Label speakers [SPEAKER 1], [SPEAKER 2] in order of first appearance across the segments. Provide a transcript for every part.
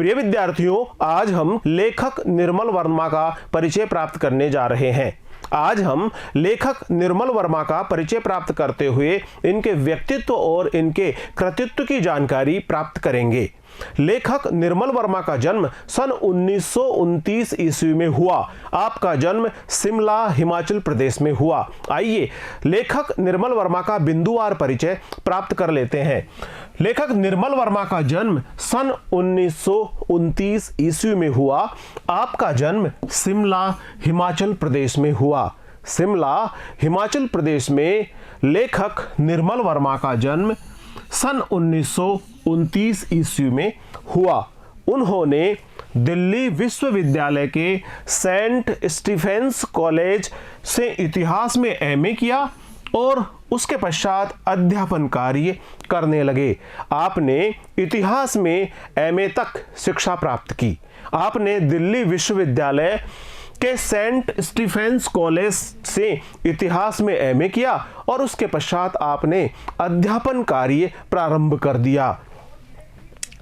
[SPEAKER 1] प्रिय विद्यार्थियों, आज हम लेखक निर्मल वर्मा का परिचय प्राप्त करने जा रहे हैं। आज हम लेखक निर्मल वर्मा का परिचय प्राप्त करते हुए इनके व्यक्तित्व और इनके कृतित्व की जानकारी प्राप्त करेंगे। लेखक निर्मल वर्मा का जन्म सन 1929 ईस्वी में हुआ। आपका जन्म शिमला, हिमाचल प्रदेश में हुआ। आइए लेखक निर्मल वर्मा का बिंदुवार परिचय प्राप्त कर लेते हैं। लेखक निर्मल वर्मा का जन्म सन 1929 ईस्वी में हुआ। आपका जन्म शिमला, हिमाचल प्रदेश में हुआ। शिमला, हिमाचल प्रदेश में लेखक निर्मल वर्मा का जन्म सन 1929 ईस्वी में हुआ। उन्होंने दिल्ली विश्वविद्यालय के सेंट स्टीफेंस कॉलेज से इतिहास में एमए किया और उसके पश्चात अध्यापन कार्य करने लगे। आपने इतिहास में एमए तक शिक्षा प्राप्त की। आपने दिल्ली विश्वविद्यालय के सेंट स्टीफेंस कॉलेज से इतिहास में एमए किया और उसके पश्चात आपने अध्यापन कार्य प्रारंभ कर दिया।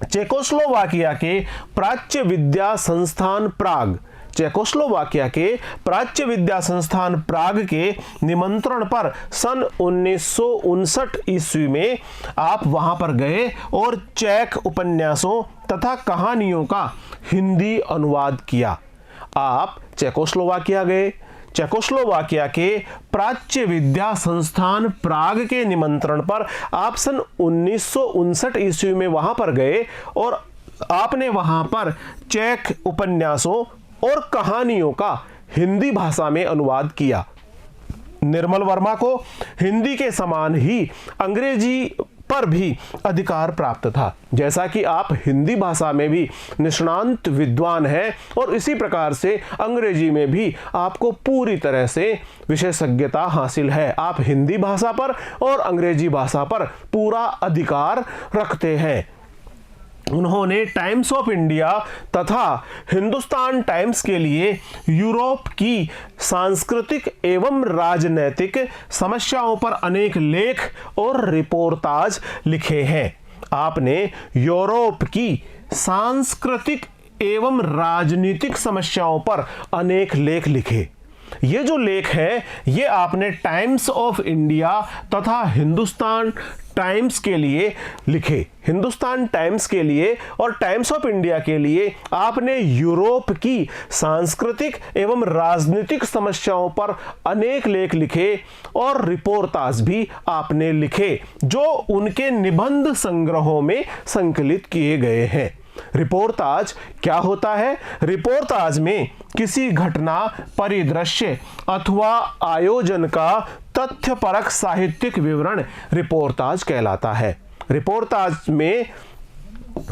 [SPEAKER 1] चेकोस्लोवाकिया के प्राच्य विद्या संस्थान प्राग चेकोस्लोवाकिया के प्राच्य विद्या संस्थान प्राग के निमंत्रण पर सन 1959 ईस्वी में आप वहां पर गए और चेक उपन्यासों तथा कहानियों का हिंदी अनुवाद किया। आप चेकोस्लोवाकिया गए। चेकोस्लोवाकिया के प्राच्य विद्या संस्थान प्राग के निमंत्रण पर आप सन 1959 ईस्वी में वहां पर गए और आपने वहां पर चेक उपन्यासों और कहानियों का हिंदी भाषा में अनुवाद किया। निर्मल वर्मा को हिंदी के समान ही अंग्रेजी पर भी अधिकार प्राप्त था। जैसा कि आप हिंदी भाषा में भी निष्णांत विद्वान हैं और इसी प्रकार से अंग्रेजी में भी आपको पूरी तरह से विशेषज्ञता हासिल है। आप हिंदी भाषा पर और अंग्रेजी भाषा पर पूरा अधिकार रखते हैं। उन्होंने टाइम्स ऑफ इंडिया तथा हिंदुस्तान टाइम्स के लिए यूरोप की सांस्कृतिक एवं राजनैतिक समस्याओं पर अनेक लेख और रिपोर्टाज लिखे हैं। आपने यूरोप की सांस्कृतिक एवं राजनीतिक समस्याओं पर अनेक लेख लिखे। ये जो लेख हैं ये आपने टाइम्स ऑफ इंडिया तथा हिंदुस्तान टाइम्स के लिए लिखे। हिंदुस्तान टाइम्स के लिए और टाइम्स ऑफ इंडिया के लिए आपने यूरोप की सांस्कृतिक एवं राजनीतिक समस्याओं पर अनेक लेख लिखे और रिपोर्टाज भी आपने लिखे जो उनके निबंध संग्रहों में संकलित किए गए हैं। रिपोर्टाज क्या होता है? रिपोर्टाज में किसी घटना, परिदृश्य अथवा आयोजन का तथ्यपरक साहित्यिक विवरण रिपोर्टाज कहलाता है। रिपोर्टाज में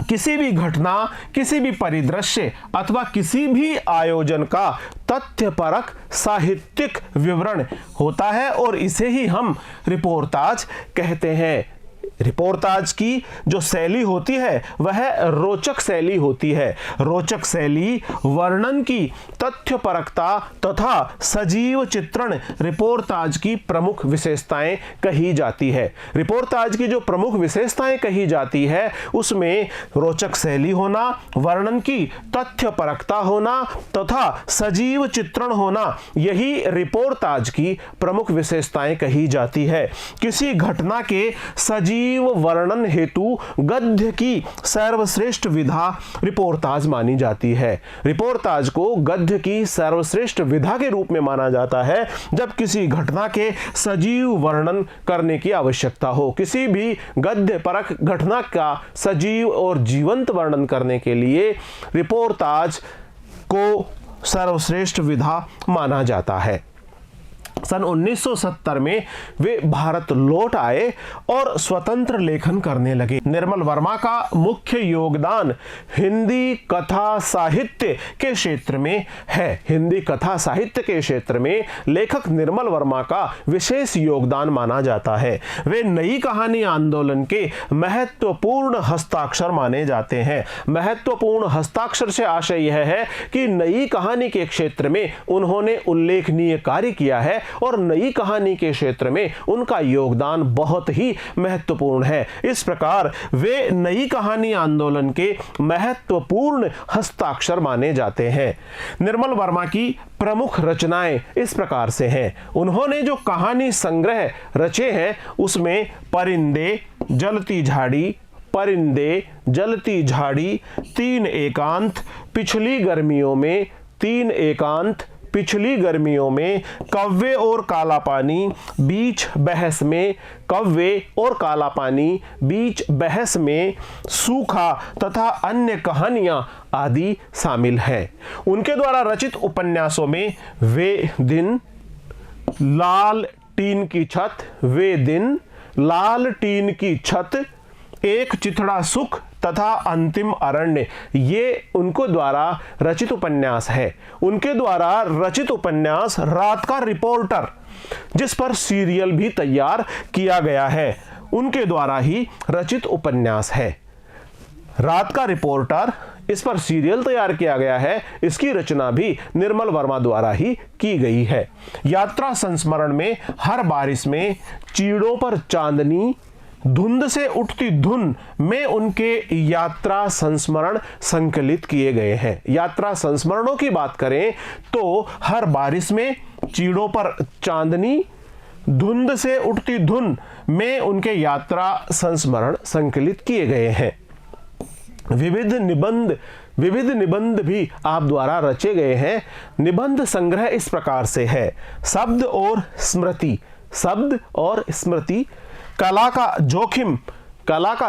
[SPEAKER 1] किसी भी घटना, किसी भी परिदृश्य अथवा किसी भी आयोजन का तथ्यपरक साहित्यिक विवरण होता है और इसे ही हम रिपोर्टाज कहते हैं। रिपोर्टाज की जो शैली होती है वह रोचक शैली होती है। रोचक शैली, वर्णन की तथ्यपरकता तथा सजीव चित्रण रिपोर्टाज की प्रमुख विशेषताएं कही जाती है। रिपोर्टाज की जो प्रमुख विशेषताएं कही जाती है उसमें रोचक शैली होना, वर्णन की तथ्यपरकता होना तथा सजीव चित्रण होना, यही रिपोर्टाज की प्रमुख विशेषताएं कही जाती है। किसी घटना के सजीव वर्णन हेतु गद्य की सर्वश्रेष्ठ विधा रिपोर्टाज मानी जाती है। रिपोर्टाज को गद्य की सर्वश्रेष्ठ विधा के रूप में माना जाता है जब किसी घटना के सजीव वर्णन करने की आवश्यकता हो। किसी भी गद्य परक घटना का सजीव और जीवंत वर्णन करने के लिए रिपोर्टाज को सर्वश्रेष्ठ विधा माना जाता है। सन 1970 में वे भारत लौट आए और स्वतंत्र लेखन करने लगे। निर्मल वर्मा का मुख्य योगदान हिंदी कथा साहित्य के क्षेत्र में है। हिंदी कथा साहित्य के क्षेत्र में लेखक निर्मल वर्मा का विशेष योगदान माना जाता है। वे नई कहानी आंदोलन के महत्वपूर्ण हस्ताक्षर माने जाते हैं। महत्वपूर्ण हस्ताक्षर से आशय यह है कि नई कहानी के क्षेत्र में उन्होंने उल्लेखनीय कार्य किया है और नई कहानी के क्षेत्र में उनका योगदान बहुत ही महत्वपूर्ण है। इस प्रकार वे नई कहानी आंदोलन के महत्वपूर्ण हस्ताक्षर माने जाते हैं। निर्मल वर्मा की प्रमुख रचनाएं इस प्रकार से हैं। उन्होंने जो कहानी संग्रह रचे हैं उसमें परिंदे, जलती झाड़ी, परिंदे, जलती झाड़ी, 3 एकांत, पिछली गर्मियों में, 3 एकांत, पिछली गर्मियों में, कव्वे और काला पानी, बीच बहस में, कव्वे और काला पानी, बीच बहस में, सूखा तथा अन्य कहानियां आदि शामिल हैं। उनके द्वारा रचित उपन्यासों में वे दिन, लाल टीन की छत, वे दिन, लाल टीन की छत, एक चिथड़ा सुख तथा अंतिम अरण्य, ये उनको द्वारा रचित उपन्यास है। उनके द्वारा रचित उपन्यास रात का रिपोर्टर, जिस पर सीरियल भी तैयार किया गया है, उनके द्वारा ही रचित उपन्यास है। रात का रिपोर्टर, इस पर सीरियल तैयार किया गया है, इसकी रचना भी निर्मल वर्मा द्वारा ही की गई है। यात्रा संस्मरण में हर बारिश में, चीड़ों पर चांदनी, धुंध से उठती धुन में उनके यात्रा संस्मरण संकलित किए गए हैं। यात्रा संस्मरणों की बात करें तो हर बारिश में, चीड़ों पर चांदनी, धुंध से उठती धुन में उनके यात्रा संस्मरण संकलित किए गए हैं। विविध निबंध भी आप द्वारा रचे गए हैं। निबंध संग्रह इस प्रकार से है। शब्द और स्मृति, शब्द और स्मृति, कला का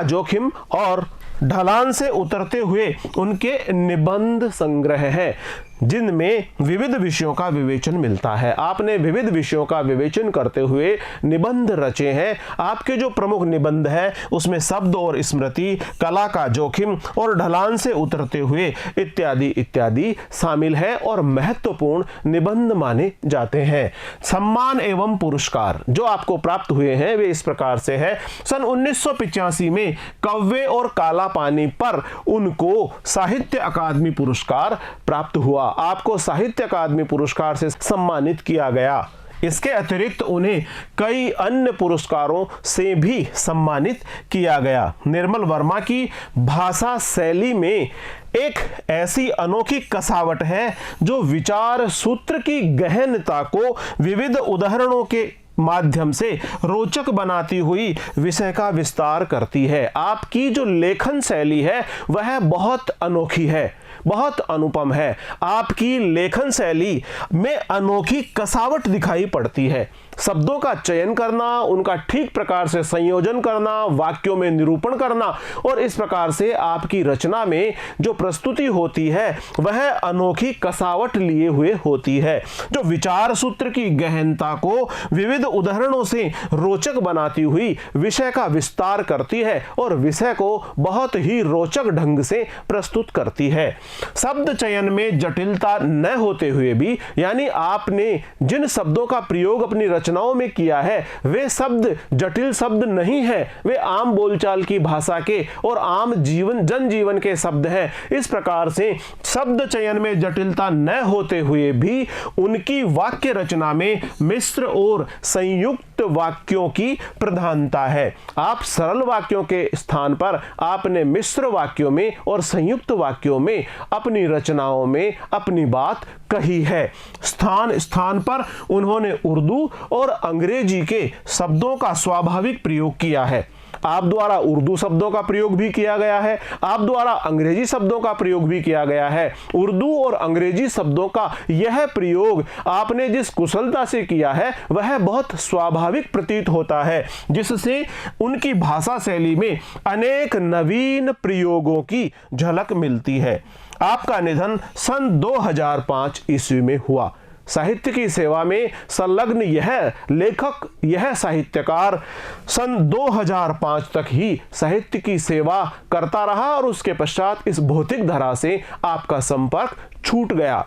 [SPEAKER 1] जोखिम और ढलान से उतरते हुए उनके निबंध संग्रह है, जिनमें विविध विषयों का विवेचन मिलता है। आपने विविध विषयों का विवेचन करते हुए निबंध रचे हैं। आपके जो प्रमुख निबंध है उसमें शब्द और स्मृति, कला का जोखिम और ढलान से उतरते हुए इत्यादि इत्यादि शामिल है और महत्वपूर्ण निबंध माने जाते हैं। सम्मान एवं पुरस्कार जो आपको प्राप्त हुए हैं वे इस प्रकार से है। सन 1985 में कव्वे और काला पानी पर उनको साहित्य अकादमी पुरस्कार प्राप्त हुआ। आपको साहित्य अकादमी पुरस्कार से सम्मानित किया गया। इसके अतिरिक्त उन्हें कई अन्य पुरस्कारों से भी सम्मानित किया गया। निर्मल वर्मा की भाषा शैली में एक ऐसी अनोखी कसावट है जो विचार सूत्र की गहनता को विविध उदाहरणों के माध्यम से रोचक बनाती हुई विषय का विस्तार करती है। आपकी जो लेखन शैली है वह बहुत अनोखी है, बहुत अनुपम है। आपकी लेखन शैली में अनोखी कसावट दिखाई पड़ती है। शब्दों का चयन करना, उनका ठीक प्रकार से संयोजन करना, वाक्यों में निरूपण करना और इस प्रकार से आपकी रचना में जो प्रस्तुति होती है वह अनोखी कसावट लिए हुए होती है, जो विचार सूत्र की गहनता को विविध उदाहरणों से रोचक बनाती हुई विषय का विस्तार करती है और विषय को बहुत ही रोचक ढंग से प्रस्तुत करती है। शब्द चयन में जटिलता न होते हुए भी, यानी आपने जिन शब्दों का प्रयोग अपनी रचनाओं में किया है वे शब्द जटिल शब्द नहीं है, वे आम बोलचाल की भाषा के और आम जनजीवन के शब्द हैं। इस प्रकार से शब्द चयन में जटिलता न होते हुए भी उनकी वाक्य रचना में मिश्र और संयुक्त वाक्यों की प्रधानता है। आप सरल वाक्यों के स्थान पर आपने मिश्र वाक्यों में और संयुक्त वाक्यों में अपनी रचनाओं में अपनी बात कही है। स्थान स्थान पर उन्होंने उर्दू और अंग्रेजी के शब्दों का स्वाभाविक प्रयोग किया है। आप द्वारा उर्दू शब्दों का प्रयोग भी किया गया है, आप द्वारा अंग्रेजी शब्दों का प्रयोग भी किया गया है। उर्दू और अंग्रेजी शब्दों का यह प्रयोग आपने जिस कुशलता से किया है वह बहुत स्वाभाविक प्रतीत होता है, जिससे उनकी भाषा शैली में अनेक नवीन प्रयोगों की झलक मिलती है। आपका निधन सन 2005 ईस्वी में हुआ। साहित्य की सेवा में संलग्न यह लेखक, यह साहित्यकार सन 2005 तक ही साहित्य की सेवा करता रहा और उसके पश्चात इस भौतिक धरा से आपका संपर्क छूट गया,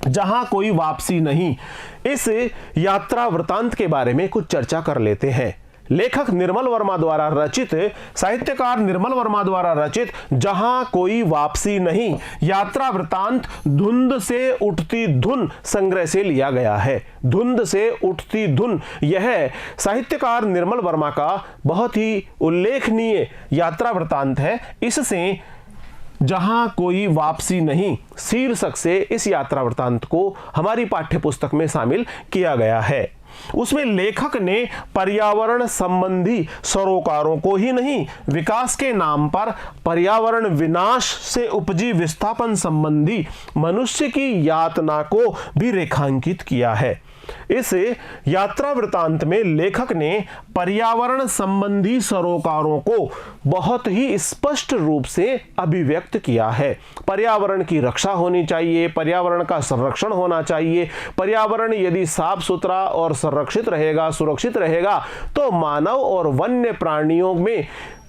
[SPEAKER 1] जहां कोई वापसी नहीं। इस यात्रा वृतांत के बारे में कुछ चर्चा कर लेते हैं। लेखक निर्मल वर्मा द्वारा रचित, साहित्यकार निर्मल वर्मा द्वारा रचित जहां कोई वापसी नहीं यात्रा वृतांत धुंध से उठती धुन संग्रह से लिया गया है। धुंध से उठती धुन यह साहित्यकार निर्मल वर्मा का बहुत ही उल्लेखनीय यात्रा वृतांत है। इससे जहां कोई वापसी नहीं शीर्षक से इस यात्रा वृतांत को हमारी पाठ्य पुस्तक में शामिल किया गया है। उसमें लेखक ने पर्यावरण संबंधी सरोकारों को ही नहीं, विकास के नाम पर पर्यावरण विनाश से उपजी विस्थापन संबंधी मनुष्य की यातना को भी रेखांकित किया है। इस यात्रा वृतांत में लेखक ने पर्यावरण संबंधी सरोकारों को बहुत ही स्पष्ट रूप से अभिव्यक्त किया है। पर्यावरण की रक्षा होनी चाहिए, पर्यावरण का संरक्षण होना चाहिए। पर्यावरण यदि साफ सुथरा और संरक्षित रहेगा, सुरक्षित रहेगा, तो मानव और वन्य प्राणियों में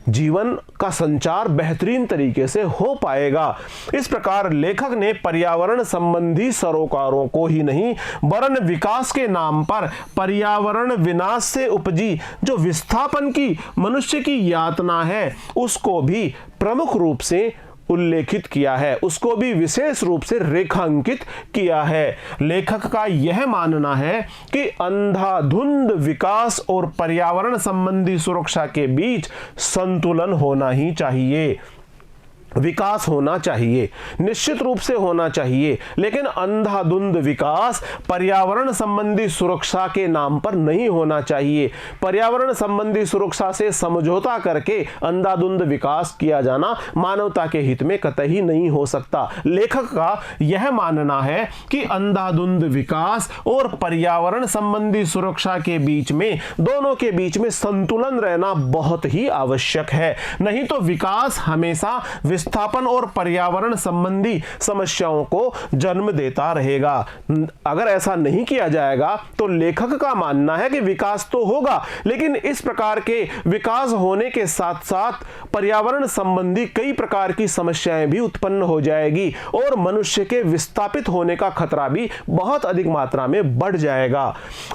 [SPEAKER 1] जीवन का संचार बेहतरीन तरीके से हो पाएगा। इस प्रकार लेखक ने पर्यावरण संबंधी सरोकारों को ही नहीं वरन विकास के नाम पर पर्यावरण विनाश से उपजी जो विस्थापन की मनुष्य की यातना है उसको भी प्रमुख रूप से उल्लेखित किया है, उसको भी विशेष रूप से रेखांकित किया है। लेखक का यह मानना है कि अंधाधुंध विकास और पर्यावरण संबंधी सुरक्षा के बीच संतुलन होना ही चाहिए। विकास होना चाहिए, निश्चित रूप से होना चाहिए, लेकिन अंधाधुंध विकास पर्यावरण संबंधी सुरक्षा के नाम पर नहीं होना चाहिए। पर्यावरण संबंधी सुरक्षा से समझौता करके अंधाधुंध विकास किया जाना मानवता के हित में कतई नहीं हो सकता। लेखक का यह मानना है कि अंधाधुंध विकास और पर्यावरण संबंधी सुरक्षा के बीच में, दोनों के बीच में संतुलन रहना बहुत ही आवश्यक है। नहीं तो विकास हमेशा विस्थापन और पर्यावरण संबंधी समस्याओं को जन्म देता रहेगा। अगर ऐसा नहीं किया जाएगा तो लेखक का मानना है कि विकास तो होगा, लेकिन इस प्रकार के विकास होने के साथ साथ पर्यावरण संबंधी कई प्रकार की समस्याएं भी उत्पन्न हो जाएगी और मनुष्य के विस्थापित होने का खतरा भी बहुत अधिक मात्रा में बढ़ जाएगा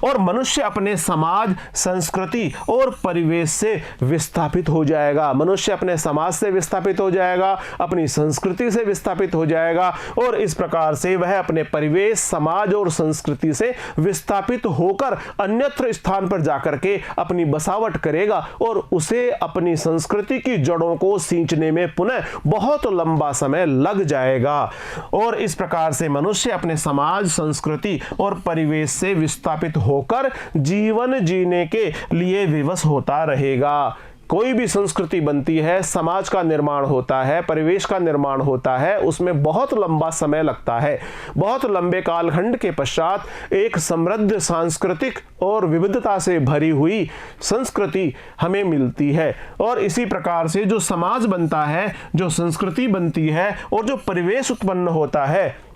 [SPEAKER 1] और मनुष्य अपने समाज, संस्कृति और परिवेश से विस्थापित हो जाएगा। मनुष्य अपने समाज से विस्थापित हो जाएगा, अपनी संस्कृति से विस्थापित हो जाएगा और इस प्रकार से वह अपने परिवेश, समाज और संस्कृति से विस्थापित होकर अन्यत्र स्थान पर जाकर के अपनी बसावट करेगा और उसे अपनी संस्कृति की जड़ों को सींचने में पुनः बहुत लंबा समय लग जाएगा और इस प्रकार से मनुष्य अपने समाज, संस्कृति और परिवेश से विस्थापित होकर जीवन जीने के लिए विवश होता रहेगा। कोई भी संस्कृति बनती है, समाज का निर्माण होता है, परिवेश का निर्माण होता है, उसमें बहुत लंबा समय लगता है। बहुत लंबे कालखंड के पश्चात एक समृद्ध सांस्कृतिक और विविधता से भरी हुई संस्कृति हमें मिलती है और इसी प्रकार से जो समाज बनता है, जो संस्कृति बनती है और जो परिवेश उत्पन्न होता है,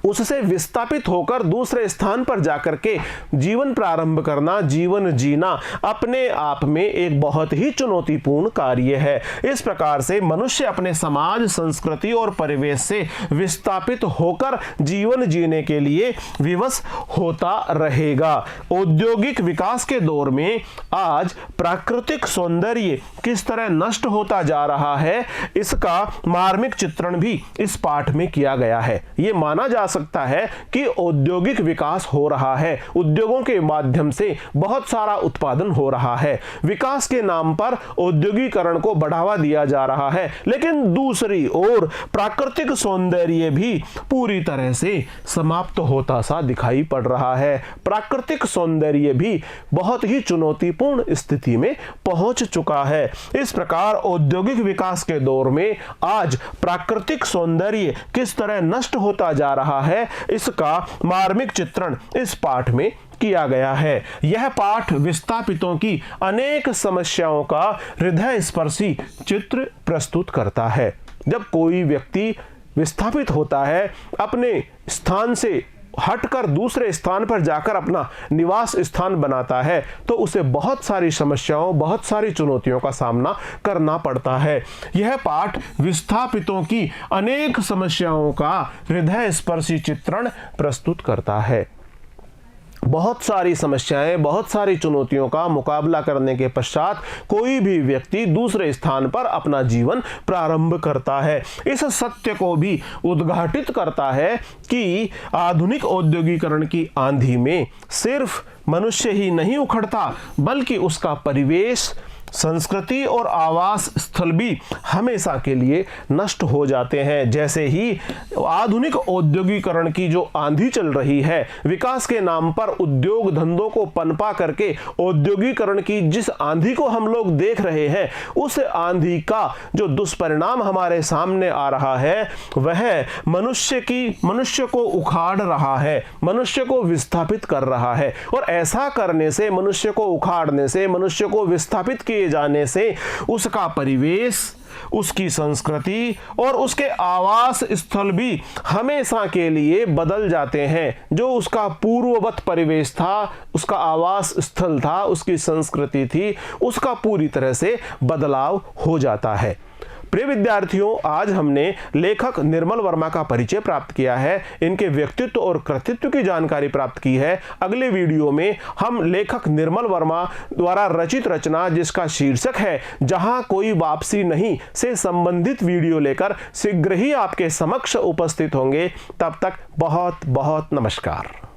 [SPEAKER 1] उससे विस्थापित होकर दूसरे स्थान पर जाकर के जीवन प्रारंभ करना, जीवन जीना अपने आप में एक बहुत ही चुनौतीपूर्ण कार्य है। इस प्रकार से मनुष्य अपने समाज, संस्कृति और परिवेश से विस्थापित होकर जीवन जीने के लिए विवश होता रहेगा। औद्योगिक विकास के दौर में आज प्राकृतिक सौंदर्य किस तरह नष्ट होता जा रहा है, इसका मार्मिक चित्रण भी इस पाठ में किया गया है। ये माना जा सकता है कि औद्योगिक विकास हो रहा है, उद्योगों के माध्यम से बहुत सारा उत्पादन हो रहा है, विकास के नाम पर औद्योगिकरण को बढ़ावा दिया जा रहा है, लेकिन दूसरी ओर प्राकृतिक सौंदर्य भी पूरी तरह से समाप्त होता सा दिखाई पड़ रहा है। प्राकृतिक सौंदर्य भी बहुत ही चुनौतीपूर्ण स्थिति में पहुंच चुका है। इस प्रकार औद्योगिक विकास के दौर में आज प्राकृतिक सौंदर्य किस तरह नष्ट होता जा रहा है, इसका मार्मिक चित्रण इस पाठ में किया गया है। यह पाठ विस्थापितों की अनेक समस्याओं का हृदय स्पर्शी चित्र प्रस्तुत करता है। जब कोई व्यक्ति विस्थापित होता है, अपने स्थान से हटकर दूसरे स्थान पर जाकर अपना निवास स्थान बनाता है, तो उसे बहुत सारी समस्याओं, बहुत सारी चुनौतियों का सामना करना पड़ता है। यह पाठ विस्थापितों की अनेक समस्याओं का हृदय स्पर्शी चित्रण प्रस्तुत करता है। बहुत सारी समस्याएं, बहुत सारी चुनौतियों का मुकाबला करने के पश्चात कोई भी व्यक्ति दूसरे स्थान पर अपना जीवन प्रारंभ करता है। इस सत्य को भी उद्घाटित करता है कि आधुनिक औद्योगिकरण की आंधी में सिर्फ मनुष्य ही नहीं उखड़ता, बल्कि उसका परिवेश, संस्कृति और आवास स्थल भी हमेशा के लिए नष्ट हो जाते हैं। जैसे ही आधुनिक औद्योगिकरण की जो आंधी चल रही है, विकास के नाम पर उद्योग धंधों को पनपा करके औद्योगिकरण की जिस आंधी को हम लोग देख रहे हैं, उस आंधी का जो दुष्परिणाम हमारे सामने आ रहा है, वह मनुष्य को उखाड़ रहा है, मनुष्य को विस्थापित कर रहा है। और ऐसा करने से, मनुष्य को उखाड़ने से, मनुष्य को विस्थापित किए जाने से उसका परिवेश, उसकी संस्कृति और उसके आवास स्थल भी हमेशा के लिए बदल जाते हैं। जो उसका पूर्ववत परिवेश था, उसका आवास स्थल था, उसकी संस्कृति थी, उसका पूरी तरह से बदलाव हो जाता है। प्रिय विद्यार्थियों, आज हमने लेखक निर्मल वर्मा का परिचय प्राप्त किया है, इनके व्यक्तित्व और कृतित्व की जानकारी प्राप्त की है। अगले वीडियो में हम लेखक निर्मल वर्मा द्वारा रचित रचना, जिसका शीर्षक है जहां कोई वापसी नहीं, से संबंधित वीडियो लेकर शीघ्र ही आपके समक्ष उपस्थित होंगे। तब तक बहुत बहुत नमस्कार।